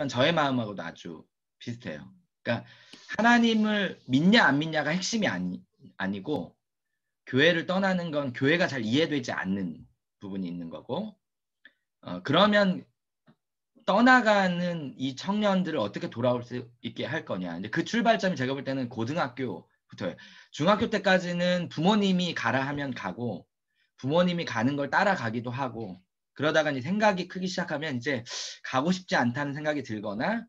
저의 마음하고도 아주 비슷해요. 그러니까 하나님을 믿냐 안 믿냐가 핵심이 아니고 교회를 떠나는 건 교회가 잘 이해되지 않는 부분이 있는 거고 그러면 떠나가는 이 청년들을 어떻게 돌아올 수 있게 할 거냐. 근데 그 출발점이 제가 볼 때는 고등학교부터예요. 중학교 때까지는 부모님이 가라 하면 가고 부모님이 가는 걸 따라가기도 하고 그러다가 이제 생각이 크기 시작하면 이제 가고 싶지 않다는 생각이 들거나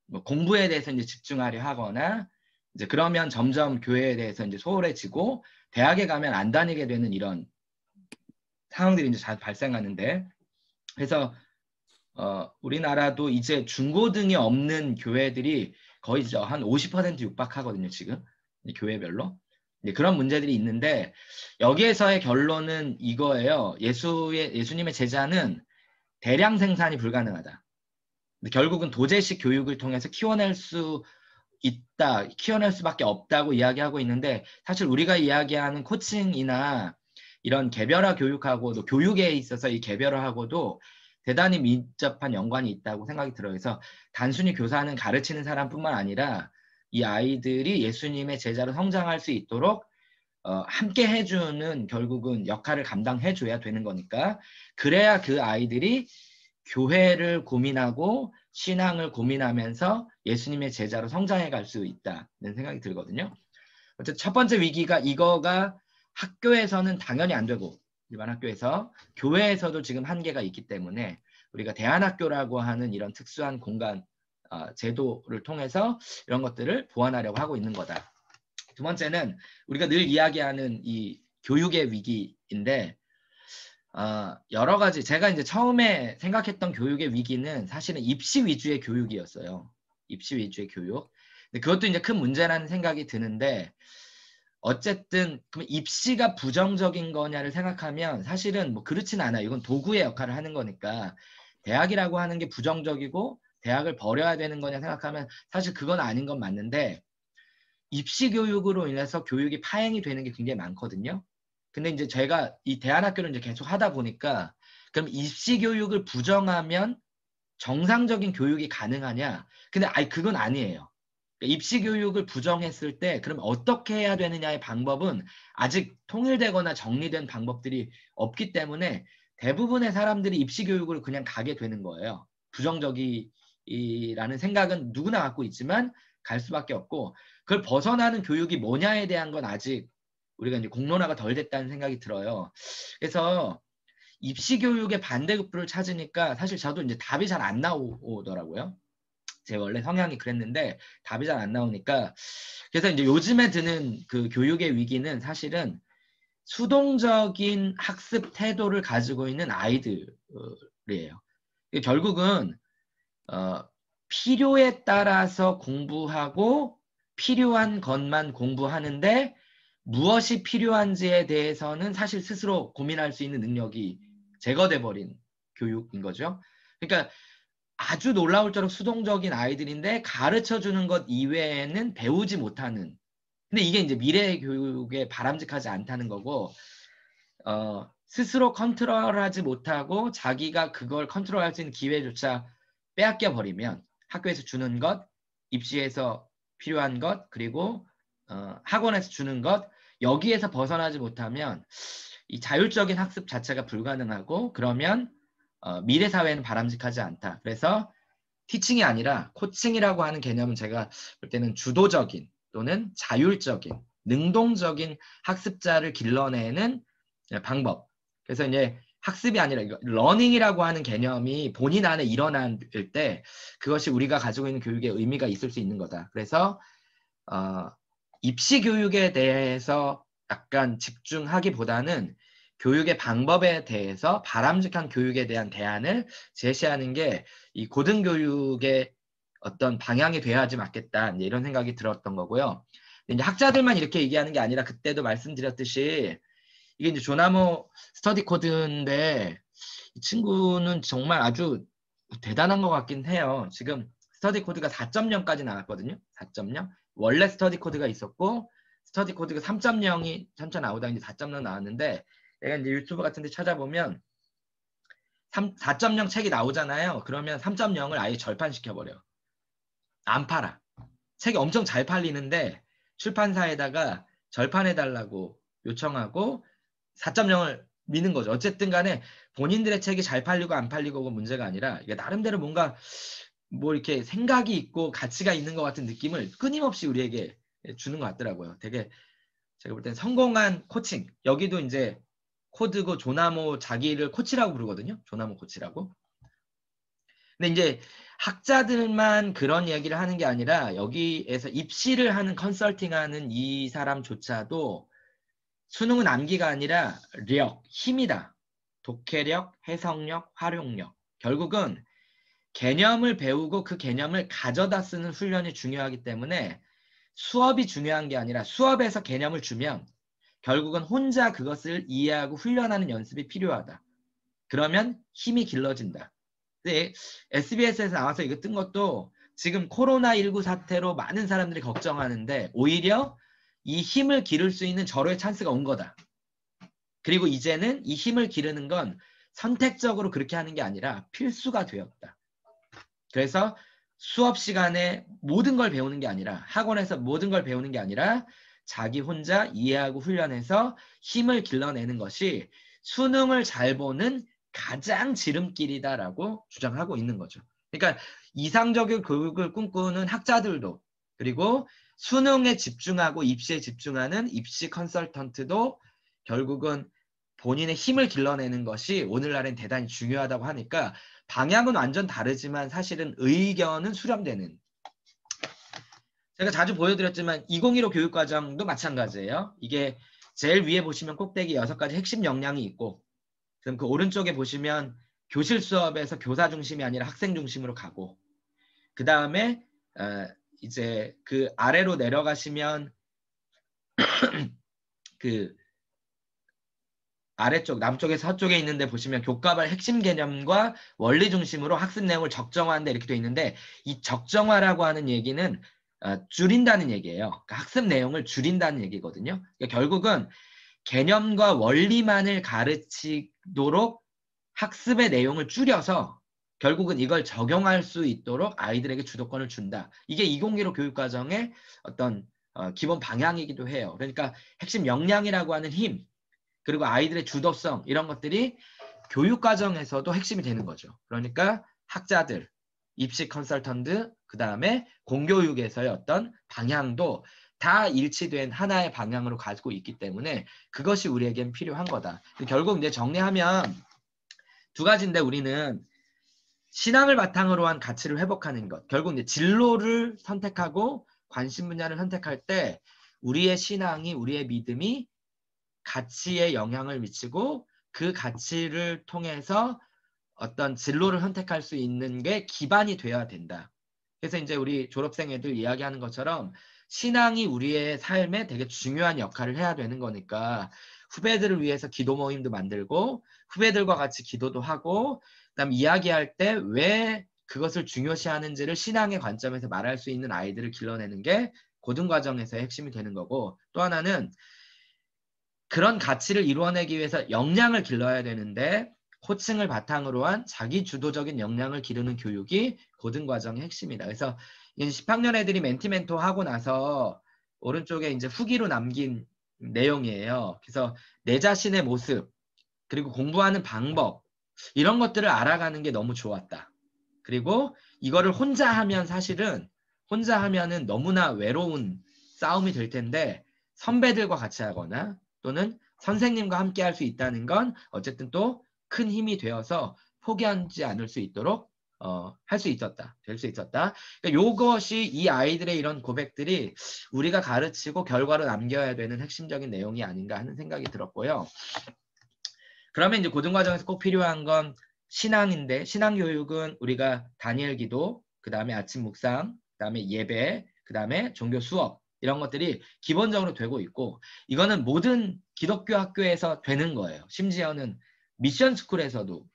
뭐 공부에 대해서 이제 집중하려 하거나 이제 그러면 점점 교회에 대해서 이제 소홀해지고 대학에 가면 안 다니게 되는 이런 상황들이 이제 잘 발생하는데 그래서 우리나라도 이제 중고등이 없는 교회들이 거의 한 50% 육박하거든요, 지금. 교회별로. 그런 문제들이 있는데, 여기에서의 결론은 이거예요. 예수님의 제자는 대량 생산이 불가능하다. 결국은 도제식 교육을 통해서 키워낼 수 있다, 키워낼 수밖에 없다고 이야기하고 있는데, 사실 우리가 이야기하는 코칭이나 이런 개별화 교육하고도, 교육에 있어서 이 개별화하고도 대단히 밀접한 연관이 있다고 생각이 들어요. 그래서 단순히 교사는 가르치는 사람뿐만 아니라 이 아이들이 예수님의 제자로 성장할 수 있도록 함께 해주는 결국은 역할을 감당해줘야 되는 거니까 그래야 그 아이들이 교회를 고민하고 신앙을 고민하면서 예수님의 제자로 성장해 갈 수 있다는 생각이 들거든요. 어쨌든 첫 번째 위기가 이거가 학교에서는 당연히 안 되고 일반 학교에서 교회에서도 지금 한계가 있기 때문에 우리가 대안학교라고 하는 이런 특수한 공간 제도를 통해서 이런 것들을 보완하려고 하고 있는 거다. 두 번째는 우리가 늘 이야기하는 이 교육의 위기인데 여러 가지 제가 이제 처음에 생각했던 교육의 위기는 사실은 입시 위주의 교육이었어요. 입시 위주의 교육. 근데 그것도 이제 큰 문제라는 생각이 드는데 어쨌든 그럼 입시가 부정적인 거냐를 생각하면 사실은 뭐 그렇진 않아요. 이건 도구의 역할을 하는 거니까 대학이라고 하는 게 부정적이고 대학을 버려야 되는 거냐 생각하면 사실 그건 아닌 건 맞는데 입시 교육으로 인해서 교육이 파행이 되는 게 굉장히 많거든요. 근데 이제 제가 이 대안학교를 이제 계속 하다 보니까 그럼 입시 교육을 부정하면 정상적인 교육이 가능하냐? 근데 그건 아니에요. 입시 교육을 부정했을 때 그럼 어떻게 해야 되느냐의 방법은 아직 통일되거나 정리된 방법들이 없기 때문에 대부분의 사람들이 입시 교육을 그냥 가게 되는 거예요. 부정적이라는 생각은 누구나 갖고 있지만 갈 수밖에 없고 그걸 벗어나는 교육이 뭐냐에 대한 건 아직 우리가 이제 공론화가 덜 됐다는 생각이 들어요. 그래서 입시 교육의 반대급부를 찾으니까 사실 저도 이제 답이 잘 안 나오더라고요. 제 원래 성향이 그랬는데 답이 잘 안 나오니까 그래서 이제 요즘에 드는 그 교육의 위기는 사실은 수동적인 학습 태도를 가지고 있는 아이들이에요. 결국은 필요에 따라서 공부하고 필요한 것만 공부하는데 무엇이 필요한지에 대해서는 사실 스스로 고민할 수 있는 능력이 제거돼 버린 교육인 거죠. 그러니까 아주 놀라울수록 수동적인 아이들인데 가르쳐주는 것 이외에는 배우지 못하는. 근데 이게 이제 미래 교육에 바람직하지 않다는 거고, 스스로 컨트롤하지 못하고 자기가 그걸 컨트롤할 수 있는 기회조차 빼앗겨 버리면 학교에서 주는 것, 입시에서 필요한 것, 그리고 학원에서 주는 것, 여기에서 벗어나지 못하면 이 자율적인 학습 자체가 불가능하고 그러면 미래 사회는 바람직하지 않다. 그래서 티칭이 아니라 코칭이라고 하는 개념은 제가 볼 때는 주도적인 또는 자율적인 능동적인 학습자를 길러내는 방법. 그래서 이제 학습이 아니라 러닝이라고 하는 개념이 본인 안에 일어날 때 그것이 우리가 가지고 있는 교육에 의미가 있을 수 있는 거다. 그래서 입시 교육에 대해서 약간 집중하기보다는 교육의 방법에 대해서 바람직한 교육에 대한 대안을 제시하는 게 이 고등교육의 어떤 방향이 돼야지 맞겠다 이런 생각이 들었던 거고요. 이제 학자들만 이렇게 얘기하는 게 아니라 그때도 말씀드렸듯이 이게 이제 조나모 스터디 코드인데 이 친구는 정말 아주 대단한 것 같긴 해요. 지금 스터디 코드가 4.0까지 나왔거든요. 4.0. 원래 스터디 코드가 있었고 스터디 코드가 3.0이 점차 나오다 이제 4.0 나왔는데 내가 이제 유튜브 같은 데 찾아보면 4.0 책이 나오잖아요. 그러면 3.0을 아예 절판시켜버려. 안 팔아. 책이 엄청 잘 팔리는데 출판사에다가 절판해달라고 요청하고 4.0을 미는 거죠. 어쨌든 간에 본인들의 책이 잘 팔리고 안 팔리고가 문제가 아니라 이게 나름대로 뭔가 뭐 이렇게 생각이 있고 가치가 있는 것 같은 느낌을 끊임없이 우리에게 주는 것 같더라고요. 되게 제가 볼 땐 성공한 코칭. 여기도 이제 코드고 조나모 자기를 코치라고 부르거든요. 조나모 코치라고. 근데 이제 학자들만 그런 얘기를 하는 게 아니라 여기에서 입시를 하는 컨설팅하는 이 사람조차도 수능은 암기가 아니라 력, 힘이다. 독해력, 해석력, 활용력. 결국은 개념을 배우고 그 개념을 가져다 쓰는 훈련이 중요하기 때문에 수업이 중요한 게 아니라 수업에서 개념을 주면 결국은 혼자 그것을 이해하고 훈련하는 연습이 필요하다. 그러면 힘이 길러진다. 근데 SBS에서 나와서 이거 뜬 것도 지금 코로나19 사태로 많은 사람들이 걱정하는데 오히려 이 힘을 기를 수 있는 절호의 찬스가 온 거다. 그리고 이제는 이 힘을 기르는 건 선택적으로 그렇게 하는 게 아니라 필수가 되었다. 그래서 수업 시간에 모든 걸 배우는 게 아니라 학원에서 모든 걸 배우는 게 아니라 자기 혼자 이해하고 훈련해서 힘을 길러내는 것이 수능을 잘 보는 가장 지름길이다라고 주장하고 있는 거죠. 그러니까 이상적인 교육을 꿈꾸는 학자들도 그리고 수능에 집중하고 입시에 집중하는 입시 컨설턴트도 결국은 본인의 힘을 길러내는 것이 오늘날엔 대단히 중요하다고 하니까 방향은 완전 다르지만 사실은 의견은 수렴되는. 제가 자주 보여드렸지만 2015 교육과정도 마찬가지예요. 이게 제일 위에 보시면 꼭대기 6가지 핵심 역량이 있고 그럼 그 오른쪽에 보시면 교실 수업에서 교사 중심이 아니라 학생 중심으로 가고 그 다음에 이제 그 아래로 내려가시면 그 아래쪽 남쪽에 서쪽에 있는데 보시면 교과발 핵심 개념과 원리 중심으로 학습 내용을 적정화한다 이렇게 되어 있는데 이 적정화라고 하는 얘기는 줄인다는 얘기예요. 그러니까 학습 내용을 줄인다는 얘기거든요. 그러니까 결국은 개념과 원리만을 가르치도록 학습의 내용을 줄여서 결국은 이걸 적용할 수 있도록 아이들에게 주도권을 준다. 이게 2015 교육과정의 어떤 기본 방향이기도 해요. 그러니까 핵심 역량이라고 하는 힘 그리고 아이들의 주도성 이런 것들이 교육과정에서도 핵심이 되는 거죠. 그러니까 학자들, 입시 컨설턴트, 그 다음에 공교육에서의 어떤 방향도 다 일치된 하나의 방향으로 가지고 있기 때문에 그것이 우리에겐 필요한 거다. 결국 이제 정리하면 두 가지인데 우리는 신앙을 바탕으로 한 가치를 회복하는 것. 결국 이제 진로를 선택하고 관심 분야를 선택할 때 우리의 신앙이 우리의 믿음이 가치에 영향을 미치고 그 가치를 통해서 어떤 진로를 선택할 수 있는 게 기반이 돼야 된다. 그래서 이제 우리 졸업생 애들 이야기하는 것처럼 신앙이 우리의 삶에 되게 중요한 역할을 해야 되는 거니까 후배들을 위해서 기도 모임도 만들고 후배들과 같이 기도도 하고 그다음 이야기할 때 왜 그것을 중요시하는지를 신앙의 관점에서 말할 수 있는 아이들을 길러내는 게 고등과정에서의 핵심이 되는 거고 또 하나는 그런 가치를 이루어내기 위해서 역량을 길러야 되는데 코칭을 바탕으로 한 자기 주도적인 역량을 기르는 교육이 고등과정의 핵심이다. 그래서 10학년 애들이 멘티멘토 하고 나서 오른쪽에 이제 후기로 남긴 내용이에요. 그래서 내 자신의 모습 그리고 공부하는 방법 이런 것들을 알아가는 게 너무 좋았다. 그리고 이거를 혼자 하면 사실은 혼자 하면은 너무나 외로운 싸움이 될 텐데 선배들과 같이 하거나 또는 선생님과 함께 할 수 있다는 건 어쨌든 또 큰 힘이 되어서 포기하지 않을 수 있도록 할 수 있었다. 될 수 있었다. 그러니까 이것이 이 아이들의 이런 고백들이 우리가 가르치고 결과로 남겨야 되는 핵심적인 내용이 아닌가 하는 생각이 들었고요. 그러면 이제 고등과정에서 꼭 필요한 건 신앙인데 신앙교육은 우리가 다니엘 기도, 그 다음에 아침 묵상, 그 다음에 예배, 그 다음에 종교 수업 이런 것들이 기본적으로 되고 있고 이거는 모든 기독교 학교에서 되는 거예요. 심지어는 미션 스쿨에서도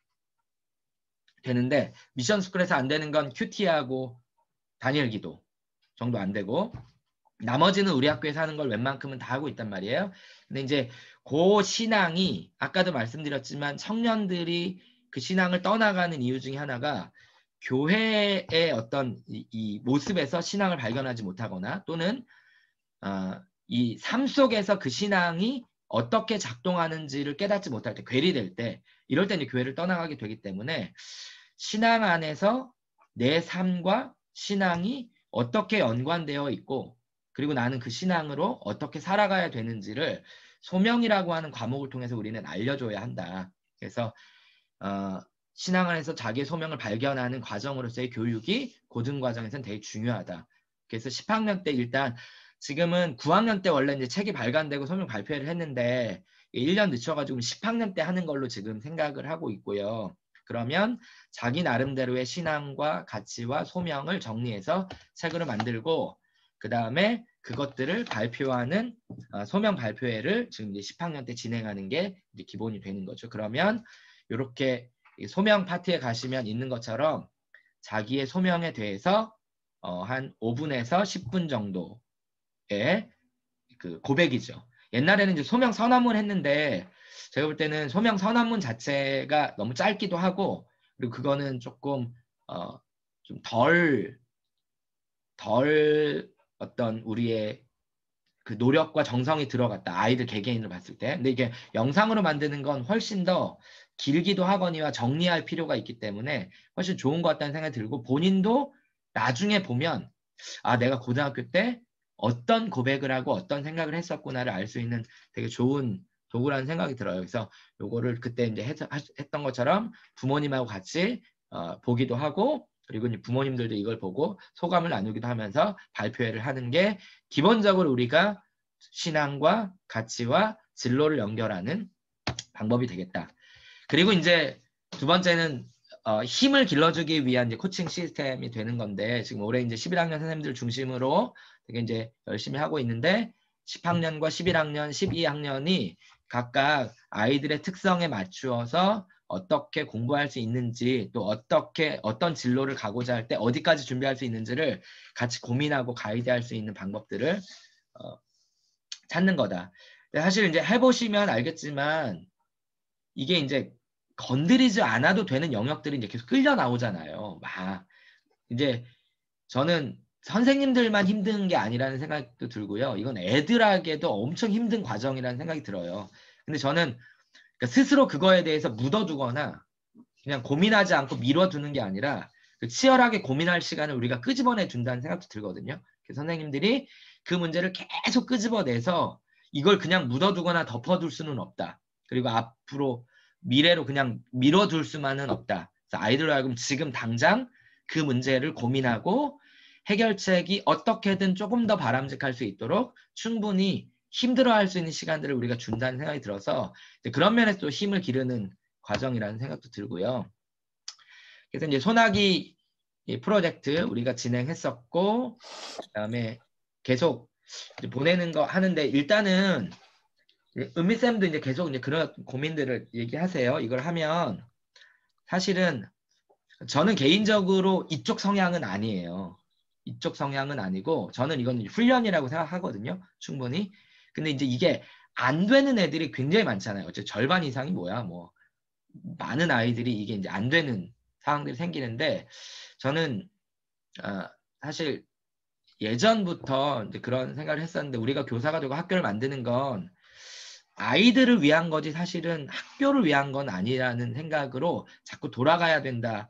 되는데 미션 스쿨에서 안 되는 건 큐티하고 다니엘 기도 정도 안 되고 나머지는 우리 학교에서 하는 걸 웬만큼은 다 하고 있단 말이에요. 근데 이제 그 신앙이 아까도 말씀드렸지만 청년들이 그 신앙을 떠나가는 이유 중에 하나가 교회의 어떤 이 모습에서 신앙을 발견하지 못하거나 또는 이 삶 속에서 그 신앙이 어떻게 작동하는지를 깨닫지 못할 때, 괴리될 때, 이럴 때 이제 교회를 떠나가게 되기 때문에 신앙 안에서 내 삶과 신앙이 어떻게 연관되어 있고 그리고 나는 그 신앙으로 어떻게 살아가야 되는지를 소명이라고 하는 과목을 통해서 우리는 알려줘야 한다. 그래서 신앙 안에서 자기의 소명을 발견하는 과정으로서의 교육이 고등과정에서는 되게 중요하다. 그래서 10학년 때 일단 지금은 9학년 때 원래 이제 책이 발간되고 소명 발표를 했는데 1년 늦춰가지고 10학년 때 하는 걸로 지금 생각을 하고 있고요. 그러면 자기 나름대로의 신앙과 가치와 소명을 정리해서 책으로 만들고 그 다음에 그것들을 발표하는 소명 발표회를 지금 이제 10학년 때 진행하는 게 이제 기본이 되는 거죠. 그러면 이렇게 소명 파티에 가시면 있는 것처럼 자기의 소명에 대해서 한 5분에서 10분 정도의 그 고백이죠. 옛날에는 이제 소명 선언문 했는데 제가 볼 때는 소명 선언문 자체가 너무 짧기도 하고 그리고 그거는 조금 좀 덜 어떤 우리의 그 노력과 정성이 들어갔다. 아이들 개개인으로 봤을 때. 근데 이게 영상으로 만드는 건 훨씬 더 길기도 하거니와 정리할 필요가 있기 때문에 훨씬 좋은 것 같다는 생각이 들고 본인도 나중에 보면 내가 고등학교 때 어떤 고백을 하고 어떤 생각을 했었구나를 알 수 있는 되게 좋은 도구라는 생각이 들어요. 그래서 요거를 그때 이제 했던 것처럼 부모님하고 같이 보기도 하고 그리고 이제 부모님들도 이걸 보고 소감을 나누기도 하면서 발표회를 하는 게 기본적으로 우리가 신앙과 가치와 진로를 연결하는 방법이 되겠다. 그리고 이제 두 번째는 힘을 길러주기 위한 이제 코칭 시스템이 되는 건데 지금 올해 이제 11학년 선생님들 중심으로 되게 이제 열심히 하고 있는데 10학년과 11학년, 12학년이 각각 아이들의 특성에 맞추어서 어떻게 공부할 수 있는지 또 어떤 진로를 가고자 할 때 어디까지 준비할 수 있는지를 같이 고민하고 가이드할 수 있는 방법들을 찾는 거다. 사실 이제 해보시면 알겠지만 이게 이제 건드리지 않아도 되는 영역들이 이제 계속 끌려 나오잖아요. 막 이제 저는 선생님들만 힘든 게 아니라는 생각도 들고요. 이건 애들에게도 엄청 힘든 과정이라는 생각이 들어요. 근데 저는 그러니까 스스로 그거에 대해서 묻어두거나 그냥 고민하지 않고 미뤄두는 게 아니라 그 치열하게 고민할 시간을 우리가 끄집어내 준다는 생각도 들거든요. 그래서 선생님들이 그 문제를 계속 끄집어내서 이걸 그냥 묻어두거나 덮어둘 수는 없다. 그리고 앞으로 미래로 그냥 밀어둘 수만은 없다. 그래서 아이들로 하여금 지금 당장 그 문제를 고민하고 해결책이 어떻게든 조금 더 바람직할 수 있도록 충분히 힘들어할 수 있는 시간들을 우리가 준다는 생각이 들어서 그런 면에서 또 힘을 기르는 과정이라는 생각도 들고요. 그래서 이제 소나기 프로젝트 우리가 진행했었고 그다음에 계속 보내는 거 하는데 일단은 은미쌤도 이제 계속 이제 그런 고민들을 얘기하세요. 이걸 하면 사실은 저는 개인적으로 이쪽 성향은 아니에요. 이쪽 성향은 아니고 저는 이건 훈련이라고 생각하거든요. 충분히. 근데 이제 이게 안 되는 애들이 굉장히 많잖아요. 어째 절반 이상이 뭐야? 뭐 많은 아이들이 이게 이제 안 되는 상황들이 생기는데 저는 사실 예전부터 이제 그런 생각을 했었는데 우리가 교사가 되고 학교를 만드는 건 아이들을 위한 거지 사실은 학교를 위한 건 아니라는 생각으로 자꾸 돌아가야 된다는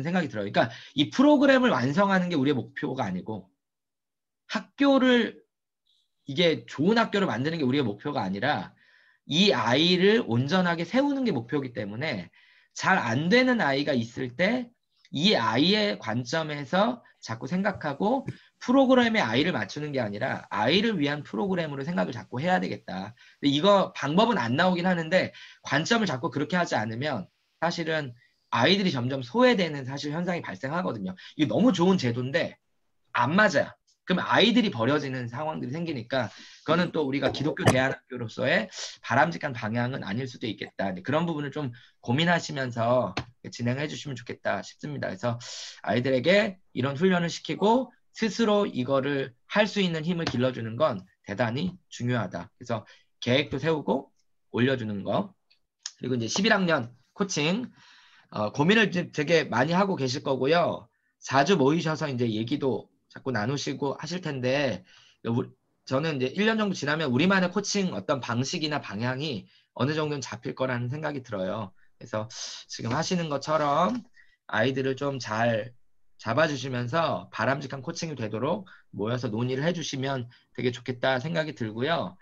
생각이 들어요. 그러니까 이 프로그램을 완성하는 게 우리의 목표가 아니고 학교를 이게 좋은 학교를 만드는 게 우리의 목표가 아니라 이 아이를 온전하게 세우는 게 목표이기 때문에 잘 안 되는 아이가 있을 때 이 아이의 관점에서 자꾸 생각하고 프로그램에 아이를 맞추는 게 아니라 아이를 위한 프로그램으로 생각을 자꾸 해야 되겠다. 근데 이거 방법은 안 나오긴 하는데 관점을 자꾸 그렇게 하지 않으면 사실은 아이들이 점점 소외되는 사실 현상이 발생하거든요. 이게 너무 좋은 제도인데 안 맞아요. 그럼 아이들이 버려지는 상황들이 생기니까 그거는 또 우리가 기독교 대안학교로서의 바람직한 방향은 아닐 수도 있겠다. 그런 부분을 좀 고민하시면서 진행해 주시면 좋겠다 싶습니다. 그래서 아이들에게 이런 훈련을 시키고 스스로 이거를 할 수 있는 힘을 길러주는 건 대단히 중요하다. 그래서 계획도 세우고 올려주는 거. 그리고 이제 11학년 코칭 고민을 되게 많이 하고 계실 거고요. 자주 모이셔서 이제 얘기도 자꾸 나누시고 하실 텐데, 저는 이제 1년 정도 지나면 우리만의 코칭 어떤 방식이나 방향이 어느 정도는 잡힐 거라는 생각이 들어요. 그래서 지금 하시는 것처럼 아이들을 좀 잘 잡아주시면서 바람직한 코칭이 되도록 모여서 논의를 해주시면 되게 좋겠다 생각이 들고요.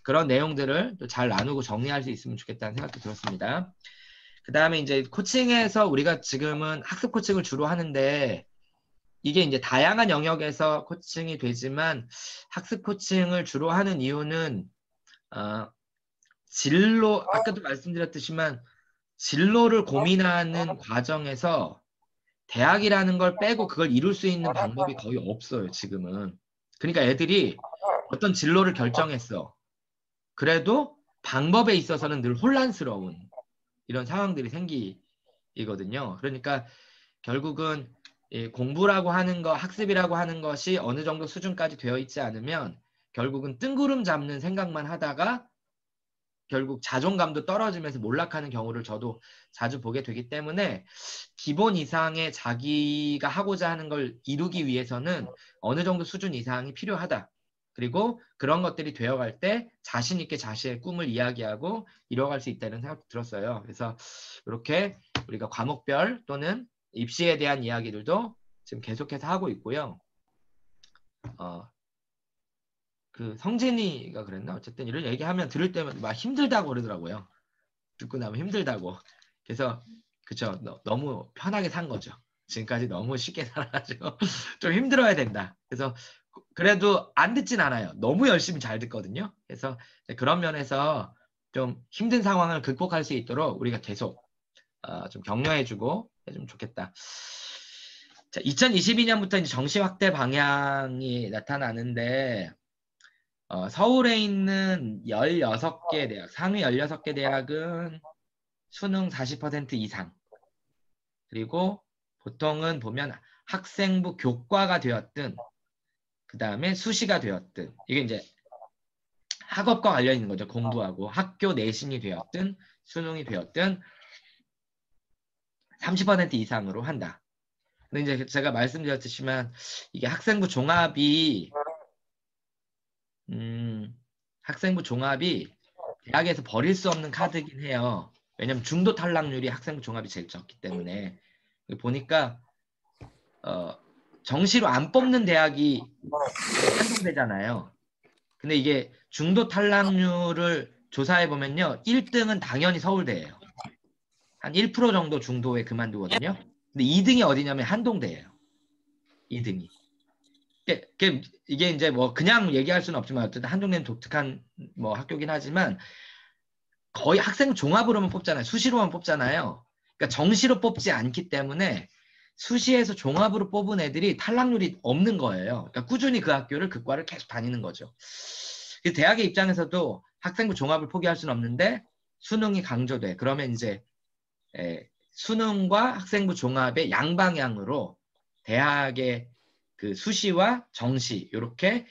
그런 내용들을 또 잘 나누고 정리할 수 있으면 좋겠다는 생각도 들었습니다. 그 다음에 이제 코칭에서 우리가 지금은 학습 코칭을 주로 하는데, 이게 이제 다양한 영역에서 코칭이 되지만 학습 코칭을 주로 하는 이유는 아까도 말씀드렸듯이만 진로를 고민하는 과정에서 대학이라는 걸 빼고 그걸 이룰 수 있는 방법이 거의 없어요, 지금은. 그러니까 애들이 어떤 진로를 결정했어. 그래도 방법에 있어서는 늘 혼란스러운 이런 상황들이 생기거든요. 그러니까 결국은 공부라고 하는 거, 학습이라고 하는 것이 어느 정도 수준까지 되어 있지 않으면 결국은 뜬구름 잡는 생각만 하다가 결국 자존감도 떨어지면서 몰락하는 경우를 저도 자주 보게 되기 때문에 기본 이상의 자기가 하고자 하는 걸 이루기 위해서는 어느 정도 수준 이상이 필요하다. 그리고 그런 것들이 되어갈 때 자신 있게 자신의 꿈을 이야기하고 이뤄갈 수 있다는 생각도 들었어요. 그래서 이렇게 우리가 과목별 또는 입시에 대한 이야기들도 지금 계속해서 하고 있고요. 그 성진이가 그랬나? 어쨌든 이런 얘기하면 들을 때면 막 힘들다고 그러더라고요. 듣고 나면 힘들다고. 그래서 그쵸. 너무 편하게 산 거죠. 지금까지 너무 쉽게 살아가지고 좀 힘들어야 된다. 그래서 그래도 안 듣진 않아요. 너무 열심히 잘 듣거든요. 그래서 그런 면에서 좀 힘든 상황을 극복할 수 있도록 우리가 계속 좀 격려해주고 해주면 좋겠다. 자, 2022년부터 이제 정시 확대 방향이 나타나는데 서울에 있는 16개 대학, 상위 16개 대학은 수능 40% 이상. 그리고 보통은 보면 학생부 교과가 되었든, 그 다음에 수시가 되었든, 이게 이제 학업과 관련 있는 거죠. 공부하고 학교 내신이 되었든, 수능이 되었든 30% 이상으로 한다. 근데 이제 제가 말씀드렸지만 이게 학생부 종합이 대학에서 버릴 수 없는 카드긴 해요. 왜냐면 중도 탈락률이 학생부 종합이 제일 적기 때문에. 보니까 정시로 안 뽑는 대학이 한정되잖아요. 근데 이게 중도 탈락률을 조사해 보면요, 1등은 당연히 서울대예요. 한 1% 정도 중도에 그만두거든요. 근데 2등이 어디냐면 한동대예요. 2등이. 이게 이제 뭐 그냥 얘기할 수는 없지만 어쨌든 한동대는 독특한 뭐 학교긴 하지만 거의 학생 종합으로만 뽑잖아요. 수시로만 뽑잖아요. 그러니까 정시로 뽑지 않기 때문에 수시에서 종합으로 뽑은 애들이 탈락률이 없는 거예요. 그러니까 꾸준히 그 학교를 그 과를 계속 다니는 거죠. 대학의 입장에서도 학생부 종합을 포기할 수는 없는데 수능이 강조돼. 그러면 이제 수능과 학생부 종합의 양방향으로 대학의 그 수시와 정시 이렇게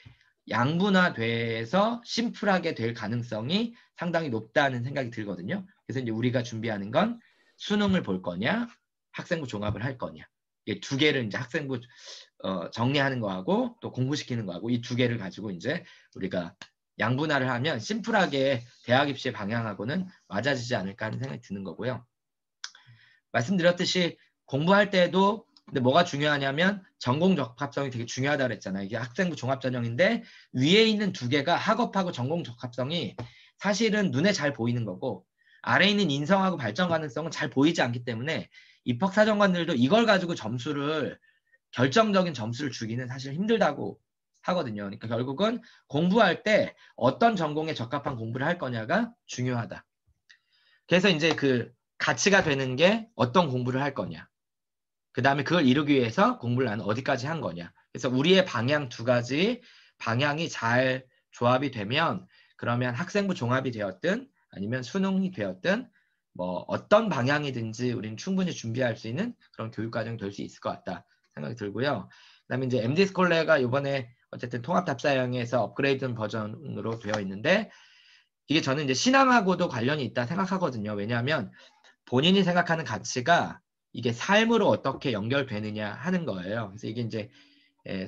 양분화돼서 심플하게 될 가능성이 상당히 높다는 생각이 들거든요. 그래서 이제 우리가 준비하는 건 수능을 볼 거냐, 학생부 종합을 할 거냐. 이 두 개를 이제 학생부 정리하는 거하고 또 공부시키는 거하고 이 두 개를 가지고 이제 우리가 양분화를 하면 심플하게 대학 입시의 방향하고는 맞아지지 않을까 하는 생각이 드는 거고요. 말씀드렸듯이 공부할 때도 근데 뭐가 중요하냐면 전공 적합성이 되게 중요하다고 그랬잖아요. 이게 학생부 종합전형인데 위에 있는 두 개가 학업하고 전공 적합성이 사실은 눈에 잘 보이는 거고 아래에 있는 인성하고 발전 가능성은 잘 보이지 않기 때문에 입학사정관들도 이걸 가지고 결정적인 점수를 주기는 사실 힘들다고 하거든요. 그러니까 결국은 공부할 때 어떤 전공에 적합한 공부를 할 거냐가 중요하다. 그래서 이제 그 가치가 되는 게 어떤 공부를 할 거냐. 그 다음에 그걸 이루기 위해서 공부를 나는 어디까지 한 거냐. 그래서 우리의 방향 두 가지 방향이 잘 조합이 되면 그러면 학생부 종합이 되었든 아니면 수능이 되었든 뭐 어떤 방향이든지 우리는 충분히 준비할 수 있는 그런 교육과정이 될 수 있을 것 같다 생각이 들고요. 그 다음에 이제 MD 스콜레가 이번에 어쨌든 통합답사형에서 업그레이드 버전으로 되어 있는데 이게 저는 이제 신앙하고도 관련이 있다 생각하거든요. 왜냐하면 본인이 생각하는 가치가 이게 삶으로 어떻게 연결되느냐 하는 거예요. 그래서 이게 이제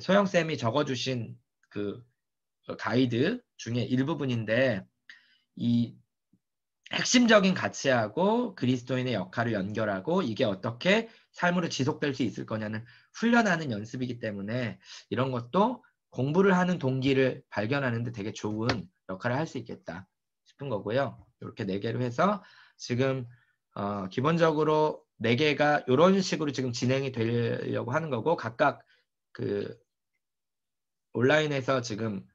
소영쌤이 적어주신 그 가이드 중에 일부분인데 이 핵심적인 가치하고 그리스도인의 역할을 연결하고 이게 어떻게 삶으로 지속될 수 있을 거냐는 훈련하는 연습이기 때문에 이런 것도 공부를 하는 동기를 발견하는데 되게 좋은 역할을 할 수 있겠다 싶은 거고요. 이렇게 4개로 해서 지금 기본적으로 4개가 이런 식으로 지금 진행이 되려고 하는 거고 각각 그 온라인에서 지금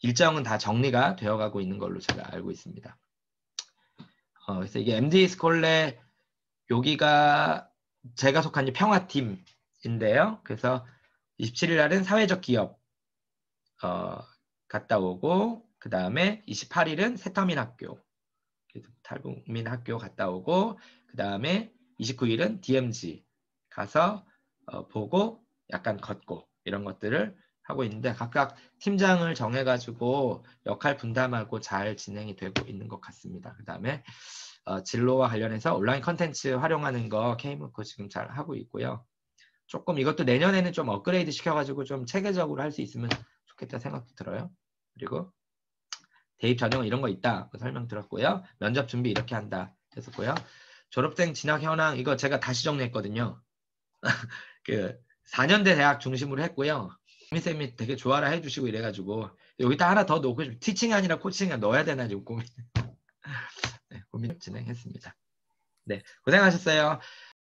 일정은 다 정리가 되어가고 있는 걸로 제가 알고 있습니다. 그래서 이게 MD 스콜레 여기가 제가 속한 평화팀인데요. 그래서 27일 날은 사회적 기업 갔다 오고 그 다음에 28일은 새터민 학교 탈북민 학교 갔다 오고 그 다음에 29일은 DMZ 가서 보고 약간 걷고 이런 것들을 하고 있는데 각각 팀장을 정해가지고 역할 분담하고 잘 진행이 되고 있는 것 같습니다. 그 다음에 진로와 관련해서 온라인 컨텐츠 활용하는 거 K무코 지금 잘 하고 있고요. 조금 이것도 내년에는 좀 업그레이드 시켜가지고 좀 체계적으로 할 수 있으면 좋겠다 생각도 들어요. 그리고 대입 전형 이런 거 있다 설명 들었고요. 면접 준비 이렇게 한다 했었고요. 졸업생 진학 현황 이거 제가 다시 정리했거든요. 그 4년대 대학 중심으로 했고요. 쌤이 되게 좋아라 해주시고 이래가지고 여기다 하나 더 놓고 싶어요. 티칭이 아니라 코칭을 넣어야 되나 지금 고민 진행했습니다. 네, 고생하셨어요.